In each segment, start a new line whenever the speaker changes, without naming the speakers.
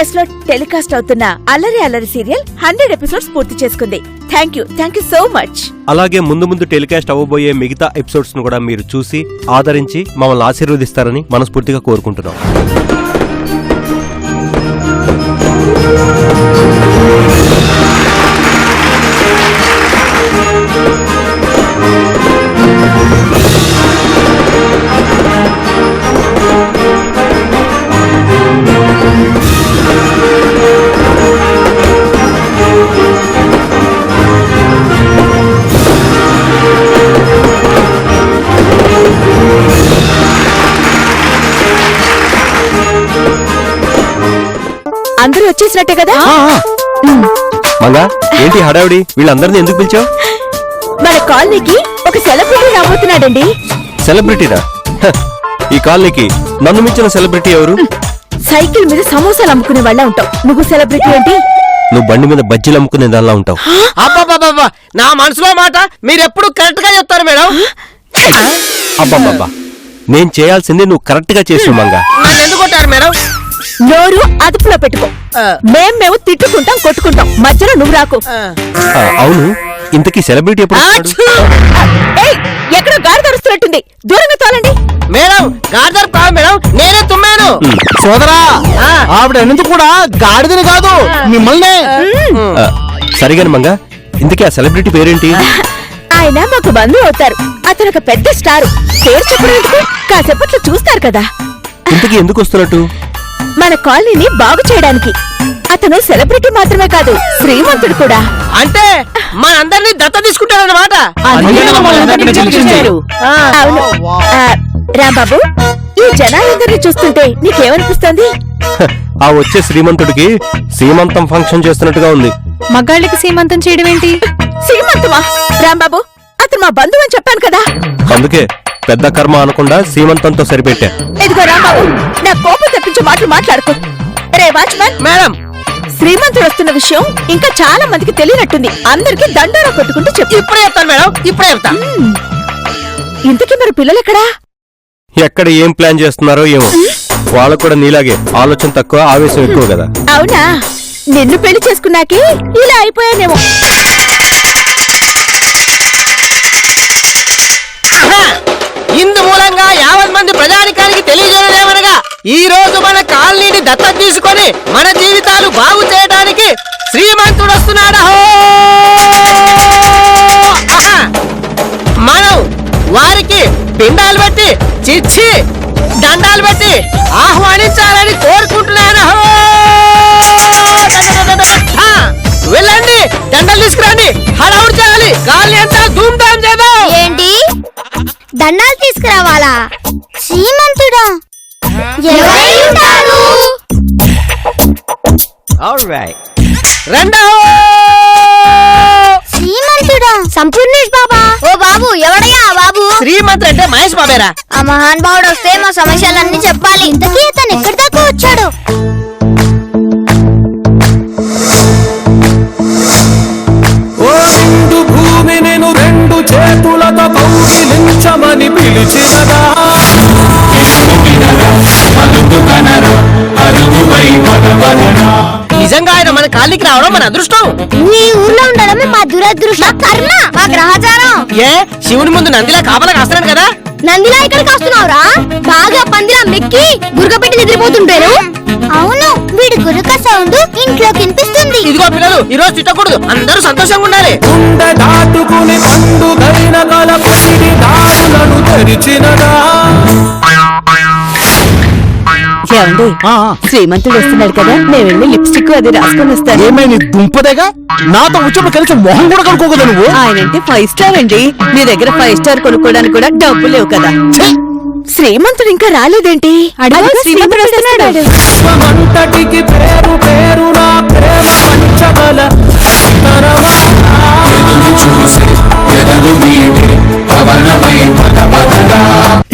Plus లో telecast అవుతున్న అల్లరి అల్లరి సీరియల్ 100 ఎపిసోడ్స్ పూర్తి చేసుకుంది. Thank you so much.
అలాగే ముందు ముందు టెలికాస్ట్ అవ్వబోయే మిగతా ఎపిసోడ్స్ ను కూడా మీరు చూసి ఆదరించి మమ్మల్ని ఆశీర్వదిస్తారని మనస్ఫూర్తిగా కోరుకుంటున్నాం.
అందరూ వచ్చేసినట్టే కదా?
మంగా ఏంటి హడావిడి? వీళ్ళందరినీ ఎందుకు పిలిచావు?
మన కాలనీకి ఒక సెలబ్రిటీ రాబోతున్నాడండి.
సెలబ్రిటీనా? ఈ కాలనీకి నన్ను మించిన సెలబ్రిటీ ఎవరు?
సైకిల్ మీద సమోసాలు అమ్ముకునే వాళ్ళ ఉంటావు. నువ్వు సెలబ్రిటీ ఏంటి?
నువ్వు బండి మీద బజ్జీలు అమ్ముకునే దానిలా ఉంటావు.
అబ్బాబాబా, నా మనసులో మాట మీరెప్పుడు కరెక్ట్ గా చెప్తారు మేడం.
అబ్బాబ్బా, నేను చేయాల్సింది నువ్వు కరెక్ట్ గా చేసావు మంగా.
నన్ను ఎందుకు కొట్టారు మేడం?
నోరు అదుపులో పెట్టుకో. మేము తిట్టుకుంటాం, కొట్టుకుంటాం, మధ్యలో నువ్వు రాకు.
అవును, ఇంతకీ సెలబ్రిటీ ఎప్పుడు?
ఎక్కడో గాడి దొరుకుతున్నట్టుంది, దూరంగా తోలండి.
మేడం గాడిదరు కాదు మేడం, నేనే తుమ్మాను.
సోదరా, ఆవిడ ఎందుకు కూడా గాడిదని కాదు మిమ్మల్ని.
సరిగాని మంగా, ఇంతకీ ఆ సెలబ్రిటీ పేరేంటి?
ఆయన మాకు బంధువు అవుతారు. అతను ఒక పెద్ద స్టార్. పేరు చెప్పడానికి కాసేపట్లో చూస్తారు కదా.
ఇంతకీ ఎందుకు వస్తున్నట్టు?
మన కాలనీని బాగు చేయడానికి. అతను సెలబ్రిటీ మాత్రమే కాదు, శ్రీమంతుడు కూడా.
అంటే మనందరినీ దత్త తీసుకుంటారన్నమాట.
అవును. రాంబాబు, ఈ జనాలందరినీ చూస్తుంటే నీకేమనిపిస్తుంది?
ఆ వచ్చే శ్రీమంతుడికి సీమంతం ఫంక్షన్ చేస్తున్నట్టుగా ఉంది.
మగాళ్ళకి సీమంతం చేయడం ఏంటి?
సీమంతమా? రాంబాబు, అతను మా బంధువు అని చెప్పాను కదా.
అందుకే పెద్ద కర్మ అనకుండా సీమంతంతో సరిపెట్టా.
ఇదిగో రాంబాబు, నా కోపం తెప్పించే మాటలు మాట్లాడుకో. రే వాచ్మన్
మేడం,
శ్రీమంతుడు వస్తున్న విషయం ఇంకా చాలా మందికి తెలియనట్టుంది. అందరికి దండారా కొట్టుకుంటూ చెప్పు.
ఇప్పుడే చెప్తాను మేడం, ఇప్పుడే చెప్తా.
ఇంతకీ మరి పిల్లలెక్కడా?
ఎక్కడ ఏం ప్లాన్ చేస్తున్నారో ఏమో. వాళ్ళకు కూడా నీలాగే ఆలోచన తక్కువ, ఆవేశం ఎక్కువ కదా.
అవునా? నిన్ను పెళ్లి చేసుకున్నాకే ఇలా అయిపోయానేమో.
ఇందు మూలంగా 50 మంది ప్రజానికానికి తెలియజేయలేమనగా, ఈ రోజు మన కాలనీని దత్తత తీసుకొని మన జీవితాలు బాగు చేయడానికి శ్రీమంతుడు వస్తున్నాడు. మనం వారికి పిండాలు పెట్టి, చిచ్చి దండాలు పెట్టి ఆహ్వానించాలని కోరుకుంటున్నాను. వెళ్ళండి, దండలు తీసుకురండి, హడావుడి చేయాలి, కాలనీ అంతా ధూమ్ ధామ్ చేద్దాం.
ఏంటి దండాలు తీసుకురావాలా? శ్రీమంతుడా? ఎవరై ఉంటారు?
రండో
శ్రీమంతుడా? సంపూర్ణేష్ బాబా? ఓ బాబు, ఎవడయ్యా బాబు?
శ్రీమంతుడు అంటే మహేష్ బాబేరా?
ఆ మహాన్ భావుడు వస్తే మా సమస్యలన్నీ చెప్పాలి. ఇంతకీ అతను ఎక్కడి దాకా వచ్చాడు?
భూమి నేను 2 చేతులతో కౌగిలించమని పిలిచినదా?
నిజంగా ఆయన మన కాలనీకి రావడం మన అదృష్టం.
నీ ఊర్లో ఉండడమే మా దురదృష్టం, కర్మ, మా గ్రహచారం.
ఏ శివుని ముందు నందిలా కాపలా కాస్తున్నాడు కదా.
నందిలా ఇక్కడ కాస్తున్నావురా? బాగా పందిలా మెక్కి గురకపెట్టి నిద్రపోతుంటారు. అవును, వీడి గురక సౌండ్ ఇంట్లో కనిపిస్తుంది.
ఇదిగో పిల్లలు, ఈ రోజు తిట్టకూడదు, అందరూ సంతోషంగా ఉండాలి.
గుండె దాటుకుని పండుగైన కల పసిడి దారులను తెరిచినదా?
ఏమండి, శ్రీమంతుడు వస్తున్నాడు కదా, నేను వెళ్ళి లిప్స్టిక్ అది రాసుకొని వస్తాను.
ఏమైనా దుంపదేగా? నాతో వచ్చి కలిసి మొహం కూడా కనుక్కోకదా నువ్వు?
ఆయనంటే 5 స్టార్ అండి. మీ దగ్గర 5 స్టార్ కొనుక్కోడానికి కూడా డబ్బు లేవు కదా. శ్రీమంతుడు ఇంకా రాలేదేంటి? శ్రీమంతుడు వస్తున్నాడు.
మంటటికి పేరు పేరు నా ప్రేమ పంచబల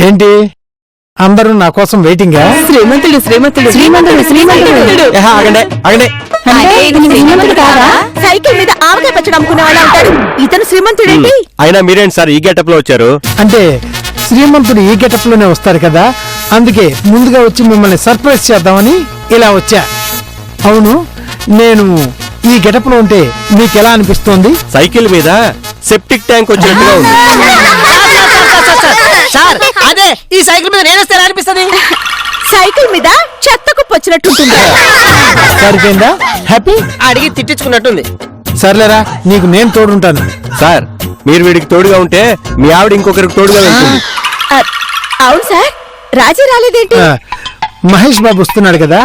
ఏంటి అందరూ నా కోసం వెయిటింగా?
శ్రీమంతుడు శ్రీమంతుడు శ్రీమంతుడు శ్రీమంతుడు.
ఆగండి ఆగండి.
శ్రీమంతుడు కాదా? సైకిల్ మీద ఆవకాయ పచ్చడి అమ్ముకునే వాళ్ళ ఉంటాడు. ఇతను శ్రీమంతుడేంటి?
అయినా మీరేంటి సార్ ఈ గెటప్ లో వచ్చారు?
అంటే శ్రీమంతుడు ఈ గెటప్ లోనే వస్తారు కదా, అందుకే ముందుగా వచ్చి మిమ్మల్ని సర్ప్రైజ్ చేద్దామని ఇలా వచ్చా. అవును, నేను ఈ గెటప్ లో ఉంటే మీకు ఎలా అనిపిస్తోంది?
సైకిల్ మీద సెప్టిక్ ట్యాంక్ వచ్చినట్టుగా ఉంది.
సార్ అదే ఈ సైకిల్ మీద నేనేస్తే ఎలా అనిపిస్తుంది?
సైకిల్ మీద చెత్తకు వచ్చినట్టుంటుంది.
సరిపోయిందా? హ్యాపీ?
అడిగి తిట్టించుకున్నట్టుంది.
సర్లేరా, నీకు నేను తోడుంటాను.
సార్ మీరు వీడికి తోడుగా ఉంటే మీ ఆవిడ ఇంకొకరికి తోడుగా వెళ్తుంది.
అవును సార్, రాజీ రాలేదేంటి?
మహేష్ బాబు వస్తున్నాడు కదా,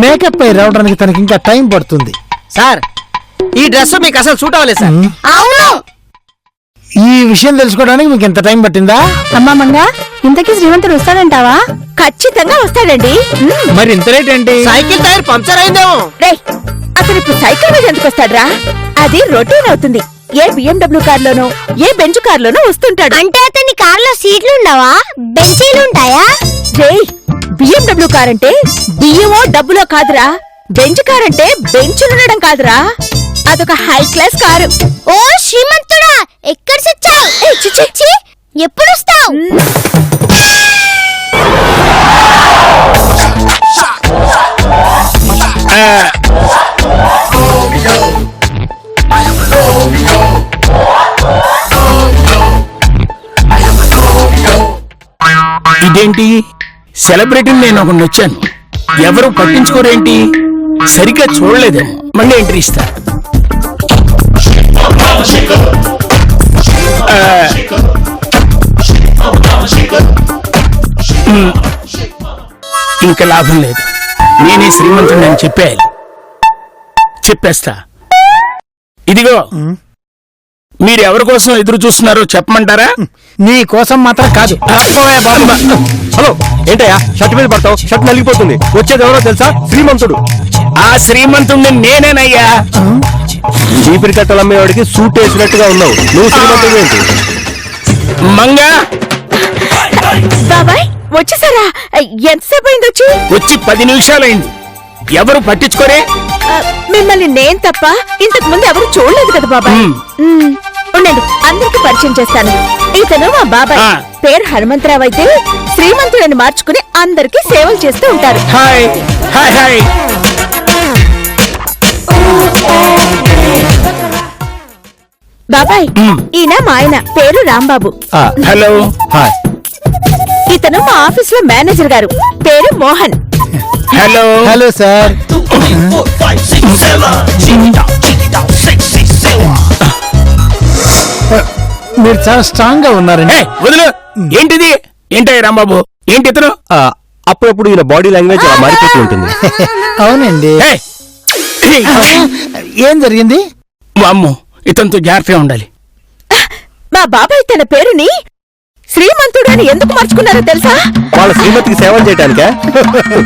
మేకప్ పై రావడానికి తనకి ఇంకా టైం పడుతుంది.
సార్ ఈ డ్రెస్ మీకు అసలు సూట్ అవ్వలేదు సార్.
అవును.
ఈ విషయం తెలుసుకోవడానికి మీకు ఎంత టైం పట్టిందా?
అమ్మా మంగా, ఇంతకీ శ్రీమంతుడు వస్తాడంటావా?
ఖచ్చితంగా వస్తాడండి.
మరి ఇంత రేట్ ఏంటి?
సైకిల్ టైర్ పంక్చర్ అయిందేమో.
రేయ్, అసలు ఇప్పుడు సైకిల్ మీద ఎందుకు వస్తాడ్రా? అది రొటీన్ అవుతుంది. ఏ BMW కార్లోనో ఏ బెంచ్ కార్లోనో వస్తుంటాడు.
అంటే అతని కార్లో సీట్లు ఉండవా, బెంచీలు ఉంటాయా?
రేయ్, BMW కార్ అంటే బియ్యమో డబ్బులో కాదురా. బెంచ్ కార్ అంటే బెంచులుండడం కాదురా, అదొక హై క్లాస్ కారు.
ఓ శ్రీమంతుడా, ఎక్కడ సచ్చావు? చిచ్చి, ఎప్పుడు వస్తావు?
ఇదేంటి సెలబ్రిటీ నేను ఒకటి వచ్చాను, ఎవరు పట్టించుకోరేంటి? సరిగ్గా చూడలేదేమో, మళ్ళీ ఎంట్రీ ఇస్తా. ఇంకా లాభం లేదు, నేనే శ్రీమంతుడు అని చెప్పేస్తా. ఇదిగో, మీరు ఎవరి కోసం ఎదురు చూస్తున్నారో చెప్పమంటారా?
నీ కోసం మాత్రం కాదు.
హలో, ఏంటయ్యా షర్ట్ మీద పడతావు? షర్ట్ నలిగిపోతుంది. వచ్చేది ఎవరో తెలుసా? శ్రీమంతుడు.
ఆ శ్రీమంతుడిని నేనేనయ్యా.
చీపిరి కట్టలు అమ్మేవాడికి సూట్ వేసినట్టుగా ఉన్నావు. నువ్వు శ్రీమంతుడు ఏంటి?
మంగా,
బాబాయ్ వచ్చేసారా? ఎంతసేపు అయింది
వచ్చి 10 నిమిషాలైంది. ఎవరు పట్టించుకోరే?
మిమ్మల్ని నేను తప్ప ఇంతకు ముందు ఎవరు చూడలేదు కదా బాబాయ్. ఉండండి, అందరికి పరిచయం చేస్తాను. ఇతను మా బాబాయ్, పేరు హనుమంతరావు. అయితే శ్రీమంతుడని మార్చుకుని అందరికి సేవలు చేస్తూ ఉంటారు.
Hi hi hi.
బాబాయ్, ఈయన మా ఆయన, పేరు రాంబాబు.
హలో.
హాయ్.
ఇతను మా ఆఫీస్ లో మేనేజర్ గారు, పేరు మోహన్.
హలో.
Hello sir. మీరు చాలా స్ట్రాంగ్ గా ఉన్నారండి.
వదిలు. ఏంటిది? ఏంటయ్య రాంబాబు, ఏంటి ఇతను?
అప్పుడప్పుడు ఈయన బాడీ లాంగ్వేజ్ అలా మారిపోతూ ఉంటుంది.
అవునండి. ఏం జరిగింది?
అమ్మో, ఇతనితో జాగ్రత్తగా ఉండాలి.
మా బాబాయ్ తన పేరుని శ్రీమంతుడు అని ఎందుకు మార్చుకున్నారో తెలుసా?
వాళ్ళ శ్రీమతికి సేవలు చేయడానికా?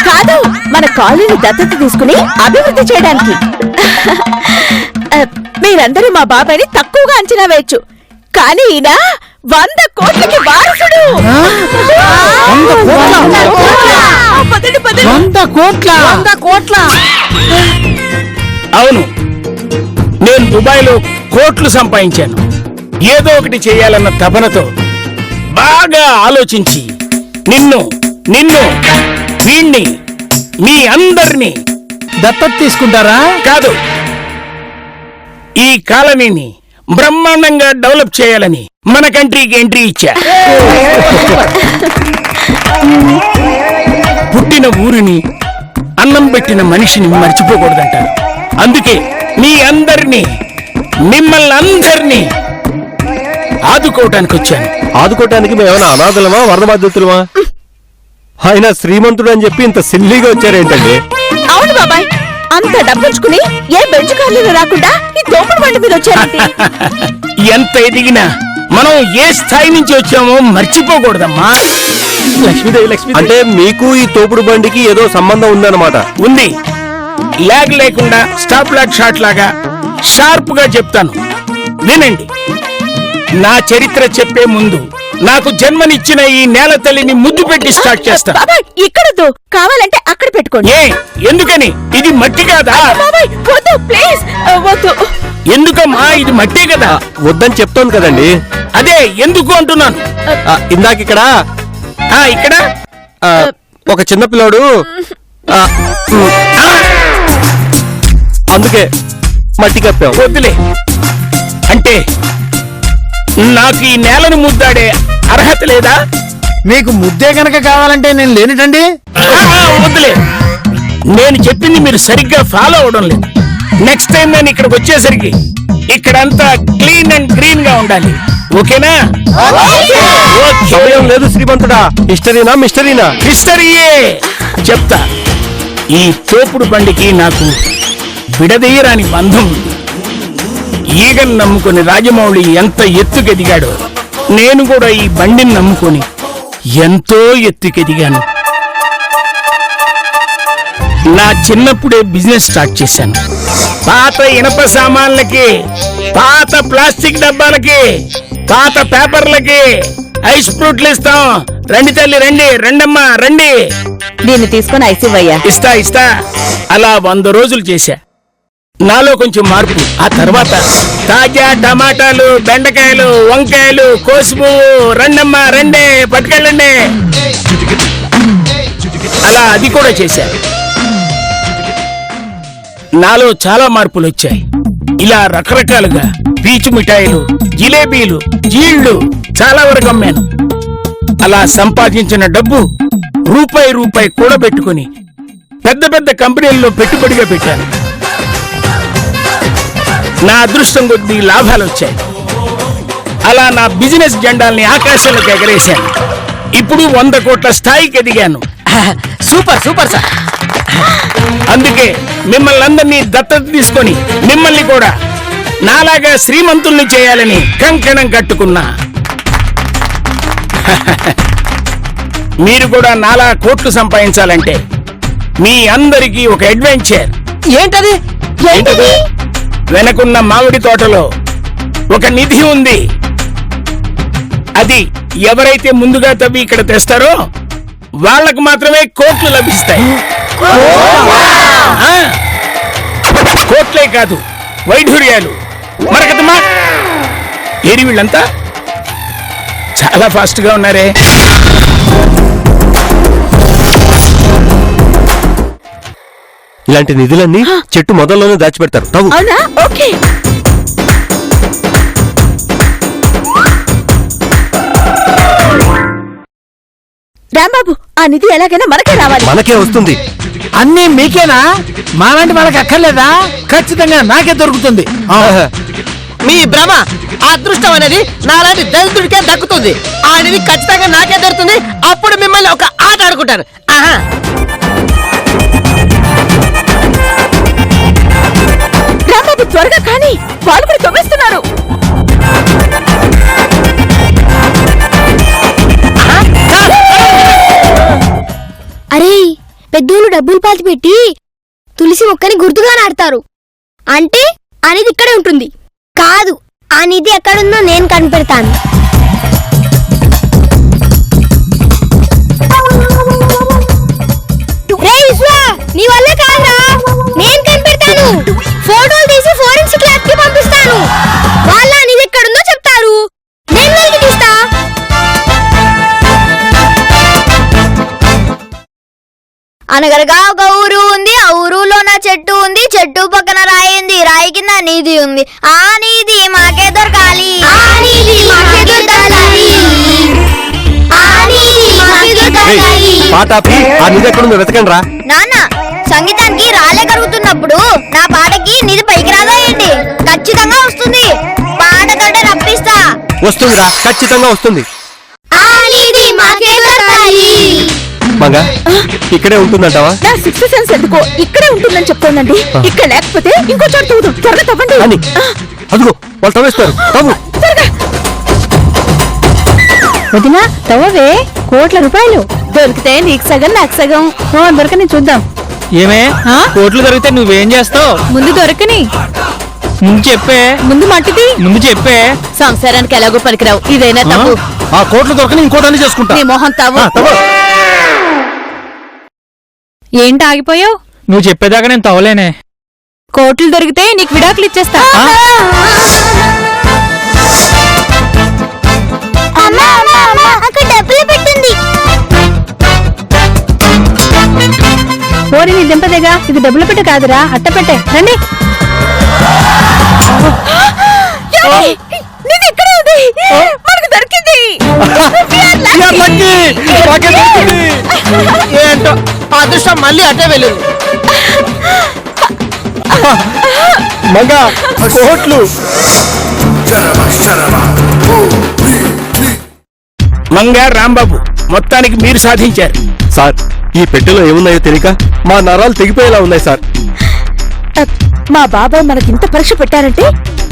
కాదు, మన కాలనీని దత్తత తీసుకుని అభివృద్ధి చేయడానికి. మీరందరూ మా బాబాయ్ని తక్కువగా అంచనా వేయచ్చు, కానీ ఈయన 100 కోట్లకి వారసుడు.
100 కోట్ల?
అవును, నేను దుబాయ్లో కోట్లు సంపాదించాను. ఏదో ఒకటి చేయాలన్న తపనతో బాగా ఆలోచించి నిన్ను వీణ్ణి మీ అందరినీ
దత్తత తీసుకుంటారా?
కాదు, ఈ కాలనీని బ్రహ్మాండంగా డెవలప్ చేయాలని మన కంట్రీకి ఎంట్రీ ఇచ్చా. పుట్టిన ఊరిని, అన్నం పెట్టిన మనిషిని మర్చిపోకూడదంటారు. అందుకే మిమ్మల్ని అందరినీ ఆదుకోవటానికి వచ్చాను.
ఆదుకోవటానికి మేమేమైనా అనాథలమా, వరద బాధితులమా? ఆయన శ్రీమంతుడు అని చెప్పి ఇంత సిల్లీగా వచ్చారేంటండి?
అవును బాబాయ్, అంత డబ్బుంచుకుని ఏ బెంచ్ కార్లు రాకుండా ఈ తోపుడు బండి మీద వచ్చారండి.
ఎంత ఎదిగినా మనం ఏ స్థాయి నుంచి వచ్చామో మర్చిపోకూడదమ్మా.
లక్ష్మీదేవి. అంటే మీకు ఈ తోపుడు బండికి ఏదో సంబంధం ఉందన్నమాట.
ఉంది. లాగ్ లేకుండా స్టాప్ లాగ్ షాట్ లాగా షార్ప్ గా చెప్తాను, వినండి. నా చరిత్ర చెప్పే ముందు నాకు జన్మనిచ్చిన ఈ నేల తల్లిని ముద్దు పెట్టి స్టార్ట్ చేస్తా.
బాబాయ్, ఇక్కడొద్దు, కావాలంటే అక్కడ పెట్టుకోండి.
ఏ, ఎందుకని? ఇది మట్టి కాదా?
బాబాయ్ వద్దు, ప్లీజ్ వద్దు.
ఎందుకమ్మా, ఇది మట్టే కదా.
వద్దని చెప్తోంది కదండి.
అదే ఎందుకు అంటున్నాను.
ఇందాక ఇక్కడ ఒక చిన్న పిల్లోడు అందుకే మట్టి కప్పాం.
వద్దులే. అంటే నాకు ఈ నేలను ముద్దాడే అర్హత లేదా?
మీకు ముద్దే గనక కావాలంటే నేను లేనిటండి.
వద్దులే. నేను చెప్పింది మీరు సరిగ్గా ఫాలో అవడం లేదు. నెక్స్ట్ టైం నేను ఇక్కడికి వచ్చేసరికి ఇక్కడంతా క్లీన్ అండ్ గ్రీన్ గా ఉండాలి. ఓకేనా?
సమయం లేదు శ్రీమంతుడా. హిస్టరీనా మిస్టరీనా?
హిస్టరీయే చెప్తా. ఈ తోపుడు బండికి నాకు విడదీయరాని బంధం ఉంది. ఈగను నమ్ముకొని రాజమౌళి ఎంత ఎత్తుకెదిగాడో నేను కూడా ఈ బండిని నమ్ముకొని ఎంతో ఎత్తుకెదిగాను. నా చిన్నప్పుడే బిజినెస్ స్టార్ట్ చేశాను. పాత ఇనప సామాన్లకి, పాత ప్లాస్టిక్ డబ్బాలకి, పాత పేపర్లకి ఐస్ ఫ్రూట్లు ఇస్తాం. రండి తల్లి, రండి, రండమ్మా, రండి.
దీన్ని తీసుకొని ఐసివయ్యా.
ఇస్తా. అలా 100 రోజులు చేశా. నాలో కొంచెం మార్పు. ఆ తర్వాత తాజా టమాటాలు, బెండకాయలు, వంకాయలు, కోసుపువ్వు, రండమ్మా, రండి, పట్టుకెళ్ళండి. అలా అది కూడా చేశా. నాలో చాలా మార్పులు వచ్చాయి. ఇలా రకరకాలుగా పీచు మిఠాయిలు, జిలేబీలు, జీళ్లు చాలా వరకు అమ్మాను. అలా సంపాదించిన డబ్బు రూపాయి కూడబెట్టుకుని పెద్ద పెద్ద కంపెనీల్లో పెట్టుబడిగా పెట్టాను. నా అదృష్టం కొద్దీ లాభాలు వచ్చాయి. అలా నా బిజినెస్ జెండాల్ని ఆకాశంలోకి ఎగరేశాను. ఇప్పుడు 100 కోట్ల స్థాయికి ఎదిగాను.
Super sir.
అందుకే మిమ్మల్ని అందరినీ దత్తత తీసుకొని మిమ్మల్ని కూడా నాలాగా శ్రీమంతుల్ని చేయాలని కంకణం కట్టుకున్నా. మీరు కూడా నాలా కోట్లు సంపాదించాలంటే మీ అందరికీ ఒక అడ్వెంచర్.
ఏంటది?
వెనకున్న మామిడి తోటలో ఒక నిధి ఉంది. అది ఎవరైతే ముందుగా తవ్వి ఇక్కడ తెస్తారో వాళ్లకు మాత్రమే కోట్లు లభిస్తాయి. కోట్లే కాదు, వైఢూర్యాలు. మరకతమ్మా, ఏరి వీళ్ళంతా చాలా ఫాస్ట్ గా ఉన్నారే.
ఇలాంటి నిధులన్నీ చెట్టు మొదల్లోనే దాచిపెడతారు. తవ్వు.
అవునా? ఓకే. రాంబాబు, ఆ నిధి ఎలాగైనా మనకే రావాలి.
మనకే వస్తుంది.
అన్నీ మీకేనా? మాలాంటి వాళ్ళకి అక్కర్లేదా? ఖచ్చితంగా నాకే దొరుకుతుంది.
మీ భ్రమ. ఆ అదృష్టం అనేది నాలాంటి దళితుడికే దక్కుతుంది. అనేది ఖచ్చితంగా నాకే దొరుకుతుంది. అప్పుడు మిమ్మల్ని ఒక ఆట ఆడుకుంటాను. ఆహా.
రాంబాబు, త్వరగా కానీ, వాళ్ళు కూడా తవ్వేస్తున్నారు.
అరే, పెద్దోళ్ళు డబ్బులు పాతి పెట్టి తులసి మొక్కని గుర్తుగా నాడతారు. అంటే ఆ నిధి ఇక్కడే ఉంటుంది. కాదు, ఆ నిధి ఎక్కడుందో నేను కనిపెడతాను. రే విశ్వా, నీ వల్ల కాదురా, నేను కనిపెడతాను. ఫోటోలు తీసి ఫోరెన్సిక్ ల్యాబ్ కి పంపిస్తాను. వాళ్ళ నిధి ఎక్కడుందో చెప్తారు, నేను వెలికి తీస్తా. అనగనగా ఒక ఊరు ఉంది. ఆ ఊరులో నా చెట్టు ఉంది. చెట్టు పక్కన రాయి ఉంది. రాయి కింద నీది ఉంది. ఆ నీది మాకే దొరకాలి.
పాట ఆపి ఆ నిధి ఎక్కడుందో వెతకండి రా.
నాన్న, సంగీతానికి రాలే కరుగుతున్నప్పుడు నా పాటకి నిధి పైకి రాదా ఏంటి? ఖచ్చితంగా వస్తుంది. పాటతోటే రప్పిస్తా.
వస్తుందిరా, ఖచ్చితంగా వస్తుంది.
ఆ నిధి మాకే దొరకాలి.
మగా ఇక్కడే ఉంటుందంటావా?
నా సిక్స్త్ సెన్స్ ఎందుకో ఇక్కడే ఉంటుందని చెప్తోందండి. ఇక్కడ లేకపోతే ఇంకో చోట తవ్వుదాం. త్వరగా తవ్వండి.
అని అదిగో వాళ్ళు తవ్వేస్తారు. తవ్వు.
వదినా, తవ్వవే. కోట్ల రూపాయలు
దొరికితే నీకు సగం, నాకు సగం.
దొరకని చూద్దాం.
ఏమే కోట్లు దొరికితే నువ్వేం చేస్తావు?
ముందు దొరకని.
ముందు చెప్పే.
ముందు మట్టిది.
ముందు చెప్పే.
సంసారానికి ఎలాగో పనికిరావు. ఇదైనా తప్పు.
ఆ కోట్లు దొరకని ఇంకోటాన్ని చేసుకుంటా.
నీ మొహం తవ్వు.
ఏంటి ఆగిపోయావు?
నువ్వు చెప్పేదాకా నేను తవ్వలేనే.
కోట్లు దొరికితే నీకు విడాకులు ఇచ్చేస్తా.
అక్కడ డబ్బులు పెట్టింది.
ఓ ఓరి నీ దింపదేగా, ఇది డబ్బులు పెట్టే కాదురా, అట్ట పెట్టే. రండి.
నీది ఇక్కడే ఉంది, మనకు దొరికింది.
ఏంటో అదృష్టం మళ్ళీ అట్టే వెళ్ళింది.
మంగా కోట్లు.
మంగా రాంబాబు మొత్తానికి మీరు సాధించారు.
సార్ ఈ పెట్టెలో ఏమున్నాయో తెలియక మా నరాలు తెగిపోయేలా ఉన్నాయి సార్.
మా బాబాయ్ మనకింత పరీక్ష పెట్టారంటే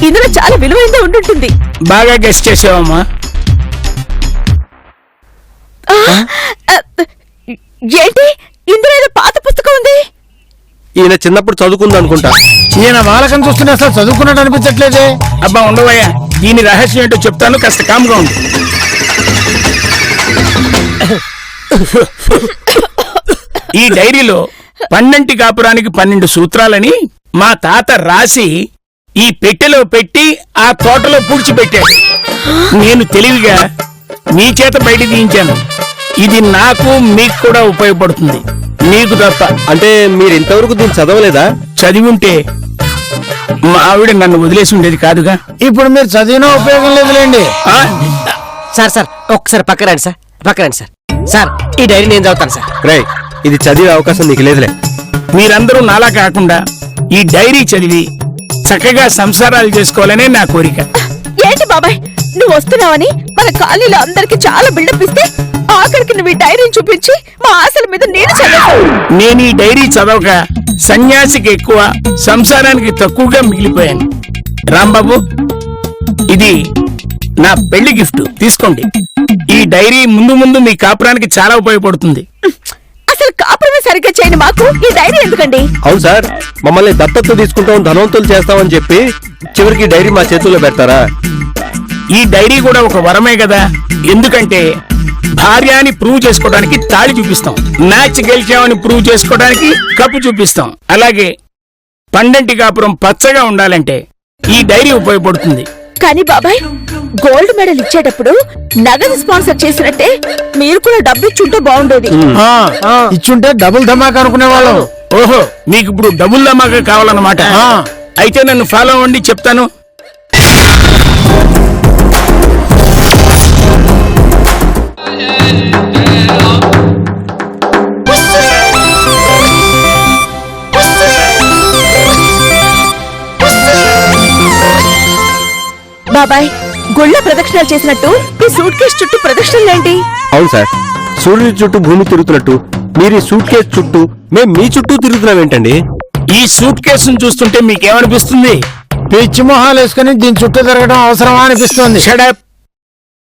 ఇందులో చాలా విలువైందే ఉండుంటుంది.
బాగా గెస్ట్ చేసావమ్మా.
ఏంటి ఇందులో ఏదో పాత పుస్తకం ఉంది?
ఈయన చిన్నప్పుడు చదువుకుంది అనుకుంటా.
ఈయన బాలకం చూస్తుంటే అసలు చదువుకున్నట్టు అనిపించట్లేదే.
అబ్బా ఉండవయ్యా, దీని రహస్యం ఏంటో చెప్తాను, కాస్త కామ్గా ఉంది. ఈ డైరీలో 12 కాపురానికి 12 సూత్రాలని మా తాత రాసి ఈ పెట్టెలో పెట్టి ఆ తోటలో పూడ్చిపెట్టాడు. నేను తెలివిగా మీ చేత బయట తీయించాను. ఇది నాకు మీకు కూడా ఉపయోగపడుతుంది, నీకు తప్ప.
అంటే మీరు ఇంతవరకు దీన్ని చదవలేదా?
చదివి ఉంటే మా ఆవిడ నన్ను వదిలేసి ఉండేది కాదుగా.
ఇప్పుడు మీరు చదివినా ఉపయోగం లేదులేండి.
ఆ?
సార్ ఒక్కసారి పక్క రండి సార్, పక్క రండి సార్. సార్ ఈ డైరీ నేను చదువుతాను సార్.
రేయ్, ఇది చదివే అవకాశం నీకు లేదులే.
మీరందరూ నాలా కాకుండా ఈ డైరీ చదివి చక్కగా సంసారాలు చేసుకోవాలనే నా కోరిక.
ఏంటి బాబాయ్, నువ్వు వస్తున్నావని మన కాలనీలో అందరికి చాలా బిల్డప్ ఇస్తే ఆఖరికి నువ్వు ఈ డైరీని చూపించి మా ఆశల మీద నీళ్లు చల్లేశావు.
నేను ఈ డైరీ చదవక సన్యాసికి ఎక్కువ, సంసారానికి తక్కువగా మిగిలిపోయాను. రాంబాబు, ఇది నా పెళ్లి గిఫ్ట్, తీసుకోండి. ఈ డైరీ ముందు ముందు మీ కాపురానికి చాలా ఉపయోగపడుతుంది.
అసలు కాపురమే సరిగ్గా చేయని మాకు ఈ డైరీ ఎందుకండి?
అవును సార్, మమ్మల్ని దత్తత తీసుకుంటాం, ధనవంతులు చేస్తామని చెప్పి చివరికి డైరీ మా చేతుల్లో పెడతారా?
ఈ డైరీ కూడా ఒక వరమే కదా. ఎందుకంటే భార్యాని ప్రూవ్ చేసుకోవడానికి తాళి చూపిస్తాం, మ్యాచ్ గెలిచామని ప్రూవ్ చేసుకోవడానికి కప్పు చూపిస్తాం. అలాగే 12 కాపురం పచ్చగా ఉండాలంటే ఈ డైరీ ఉపయోగపడుతుంది.
కానీ బాబాయ్, గోల్డ్ మెడల్ ఇచ్చేటప్పుడు నగదు స్పాన్సర్ చేసినట్టే మీరు కూడా డబ్బు ఇచ్చుంటే బాగుండేది.
ఇచ్చుంటే డబుల్ ధమాకా అనుకునే వాళ్ళం.
ఓహో, మీకు ఇప్పుడు డబుల్ ధమాకా కావాలన్నమాట. అయితే నన్ను ఫాలో అవ్వండి, చెప్తాను.
బాబాయ్, గుళ్ళ ప్రదక్షిణాలు చేసినట్టు ఈ సూట్ కేసు చుట్టూ ప్రదక్షిణలేంటి?
అవును సార్, సూర్యుడి చుట్టూ భూమి తిరుగుతున్నట్టు మీరు ఈ సూట్ కేసు చుట్టూ మేము మీ చుట్టూ తిరుగుతున్నాం ఏంటండి?
ఈ సూట్ కేసును చూస్తుంటే మీకేమనిపిస్తుంది?
పిచ్చి మొహాలు వేసుకుని దీని చుట్టూ తిరగడం అవసరమా అనిపిస్తుంది.
షడప్.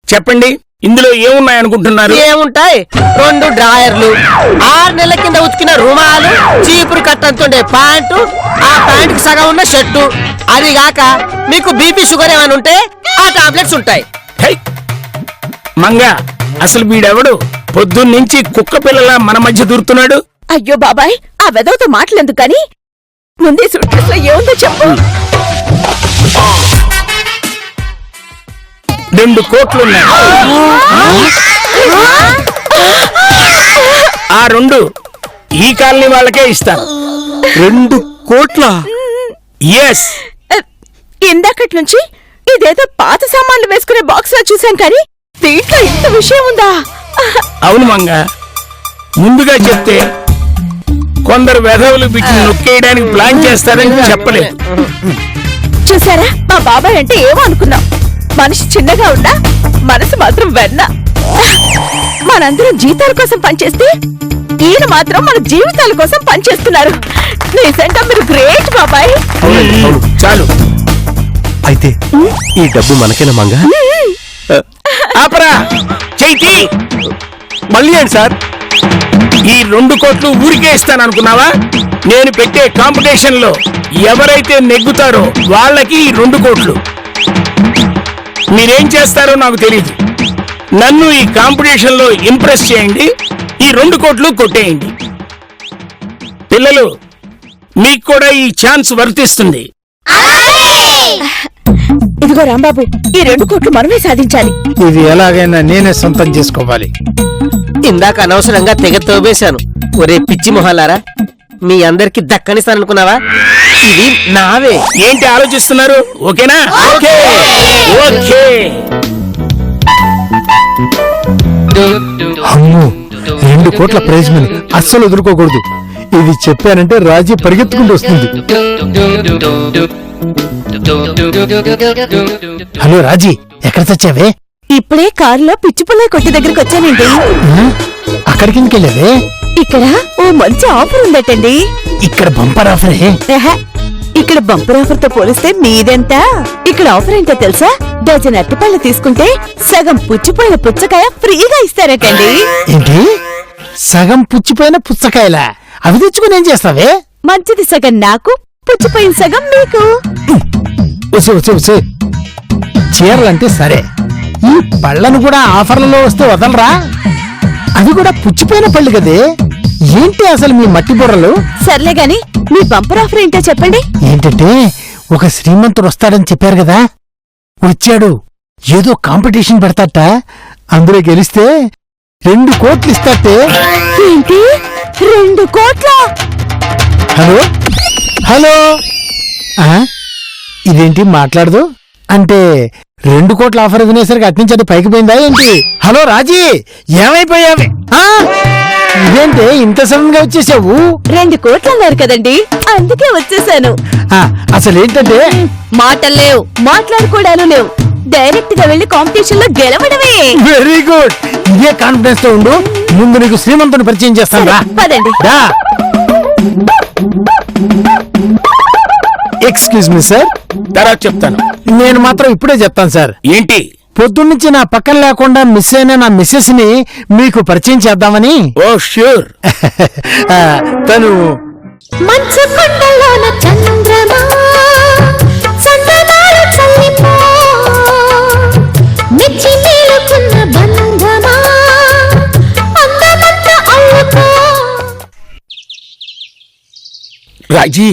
చెప్పండి, ఇందులో ఏమున్నాయనుకుంటున్నారు?
ఏముంటాయి? 2 డ్రాయర్లు, 6 నెలల కింద ఉతికిన రుమాలు, చీపురు కట్టంతుండే ప్యాంటు, ఆ ప్యాంటుకి సగం ఉన్న షర్టు. అది గాక మీకు బీపీ షుగర్ ఏమైనా ఉంటే ఆ టాబ్లెట్స్ ఉంటాయి.
హై! మంగా, అసలు వీడెవడు పొద్దున్నుంచి కుక్క పిల్లలా మన మధ్య దూరుతున్నాడు?
అయ్యో బాబాయ్, ఆ వెదవతో మాటలెందుకు కానీ ముందే సూట్ కేసులో ఏముందో చెప్పు.
2 కోట్లున్నాయి. ఆ 2 ఈ కాలనీ వాళ్ళకే ఇస్తాను.
2 కోట్ల?
ఎస్.
ఇందాకటి నుంచి ఇదేదో పాత సామాన్లు వేసుకునే బాక్స్ లా చూసాం కానీ దీంట్లో ఇంత విషయం ఉందా?
అవును మంగా, ముందుగా చెప్తే కొందరు వెధవులు బిడ్డ నొక్కేయడానికి ప్లాన్ చేస్తారని చెప్పలేదు.
చూసారా, మా బాబాయ్ అంటే ఏమో అనుకున్నాం. మనిషి చిన్నగా ఉన్నా మనసు మాత్రం వెన్న. మనందరం జీతాల కోసం పనిచేస్తే ఈయన మాత్రం మన జీవితాల కోసం పనిచేస్తున్నారు. నిజంగా మీరు గ్రేట్ బాబాయ్.
చాలు.
అయితే ఈ డబ్బు మనకేనా మంగా?
ఆపరా, చైతి.
మళ్ళీ ఏంటి సార్?
ఈ 2 కోట్లు ఊరికే ఇస్తాను అనుకున్నావా? నేను పెట్టే కాంపిటీషన్ లో ఎవరైతే నెగ్గుతారో వాళ్ళకి ఈ 2 కోట్లు. మీరేం చేస్తారో నాకు తెలియదు. నన్ను ఈ కాంపిటీషన్ లో ఇంప్రెస్ చేయండి, ఈ 2 కోట్లు కొట్టేయండి. పిల్లలు, మీకు కూడా ఈ ఛాన్స్ వర్తిస్తుంది.
ఇదిగో రాంబాబు, ఈ 2 కోట్లు మనమే సాధించాలి.
ఇది ఎలాగైనా నేనే సొంతం చేసుకోవాలి.
ఇందాక అనవసరంగా తెగ తోబేశాను. ఒరే పిచ్చి మొహాలారా, మీ అందరికి దక్కనిస్తాననుకున్నావా? ఇది నావే.
ఏంటి ఆలోచిస్తున్నారు? ఓకేనా? Okay okay.
అమ్మో 2 కోట్ల ప్రైజ్ మనీ అస్సలు ఎదుర్కోకూడదు. ఇది చెప్పానంటే రాజీ పరిగెత్తుకుంటూ వస్తుంది. హలో రాజీ, ఎక్కడ తెచ్చావే?
ఇప్పుడే కారులో పిచ్చిపుల్ల కొట్టి దగ్గరికి వచ్చానండి.
అక్కడికి ఎందుకు వెళ్ళావే?
ఇక్కడ ఓ మంచి ఆఫర్ ఉందటండి.
ఇక్కడ బంపర్ ఆఫరే.
ఎహె, ఇక్కడ బంపర్ ఆఫర్ తో పోలిస్తే మీదెంత? ఇక్కడ ఆఫర్ ఏంటో తెలుసా? డజన్ అరటిపళ్ళు తీసుకుంటే సగం పుచ్చిపోయిన పుచ్చకాయ ఫ్రీగా ఇస్తారటండి.
ఏంటి, సగం పుచ్చిపోయిన పుచ్చకాయలా? అవి తెచ్చుకుని ఏం చేస్తావే?
మంచిది సగం నాకు, పుచ్చిపోయిన సగం మీకు.
వసే చీరలంటే సరే, ఈ పళ్ళను కూడా ఆఫర్లలో వస్తే వదలరా? అవి కూడా పుచ్చిపోయిన పళ్ళు కదే. ఏంటి అసలు మీ మట్టి బుర్రలు?
సర్లే గాని మీ బంపర్ ఆఫర్ ఏంటో చెప్పండి.
ఏంటంటే, ఒక శ్రీమంతుడు వస్తాడని చెప్పారు కదా, వచ్చాడు. ఏదో కాంపిటీషన్ పెడతాట, అందులో గెలిస్తే 2 కోట్లు ఇస్తాటే.
ఏంటి 2 కోట్ల?
హలో హలో, ఇదేంటి మాట్లాడదు? అంటే 2 కోట్ల ఆఫర్ వినేసరికి అట్నుంచి పైకి పోయిందా ఏంటి? హలో రాజీ, ఏమైపోయావి? ఇదేంటి ఇంత సడన్ గా వచ్చేసావు?
2 కోట్లు అన్నారు కదండి, అందుకే వచ్చేసాను.
అసలు ఏంటంటే,
మాటల్లేవు, మాట్లాడుకోవడాలు లేవు, డైరెక్ట్ గా వెళ్లి కాంపిటీషన్ లో గెలవడమే.
Very good. ఇదే కాన్ఫిడెన్స్ తో ఉండు. ముందు నీకు శ్రీమంతుని పరిచయం చేస్తాను రా.
పదండి.
ఎక్స్క్యూజ్ మీ సార్,
తర్వాత చెప్తాను.
నేను మాత్రం ఇప్పుడే చెప్తాను సార్.
ఏంటి?
పొద్దున్నుంచి నా పక్కన లేకుండా మిస్ అయిన నా మిస్సెస్ ని మీకు పరిచయం చేద్దామని.
ఓ ష్యూర్.
తను
మంచు కొండలోన చంద్రమా చంద్రమాలు చల్లిపో మెచ్చి మేలుకున్న బంధమా అందమంత అల్లుకో.
రాజీ,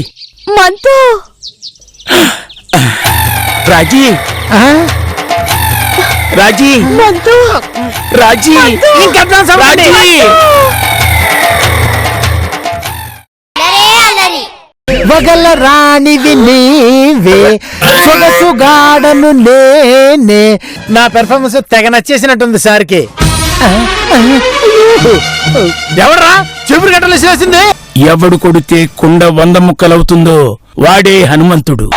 మంతు,
రాజీ, రాజీ,
మంతు,
రాజీ, రాజీ.
వగల రాణివి నీవే, సొగసుగాడను నేనే. నా పెర్ఫార్మెన్స్ తెగ నచ్చేసినట్టుంది సార్కి. ఎవడరా చెవురు గట్టలు వేసింది?
ఎవడు కొడితే కుండ 100 ముక్కలవుతుందో వాడే హనుమంతుడు.